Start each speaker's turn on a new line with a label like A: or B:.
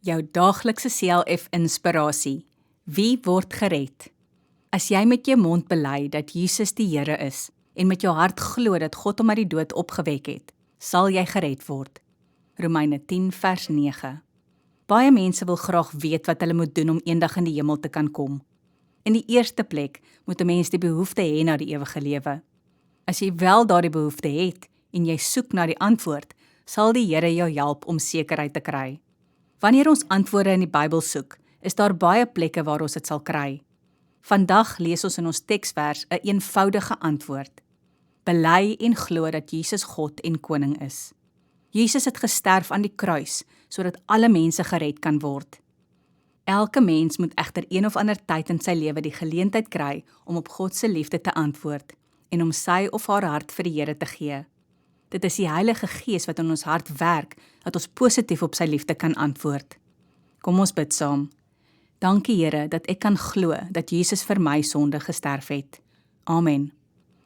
A: Jou daaglikse CLF inspirasie. Wie word gered? As jy met jou mond bely dat Jesus die Here is en met jou hart glo dat God hom uit die dood opgewek het, sal jy gered word. Romeine 10 vers 9. Baie mense wil graag weet wat hulle moet doen om eendag in die hemel te kan kom. In die eerste plek moet 'n mens die behoefte hê na die ewige lewe. As jy wel daardie behoefte het en jy soek na die antwoord, sal die Here jou help om sekerheid te kry. Wanneer ons antwoorde in die Bybel soek, is daar baie plekke waar ons dit sal kry. Vandag lees ons in ons teksvers 'n eenvoudige antwoord. Bely en glo dat Jesus God en koning is. Jesus het gesterf aan die kruis, sodat alle mense gered kan word. Elke mens moet egter een of ander tyd in sy lewe die geleentheid kry om op God se liefde te antwoord en om sy of haar hart vir die Here te gee. Dit is die Heilige Gees wat in ons hart werk, dat ons positief op sy liefde kan antwoord. Kom ons bid saam. Dankie Here dat ek kan glo dat Jesus vir my sonde gesterf het. Amen.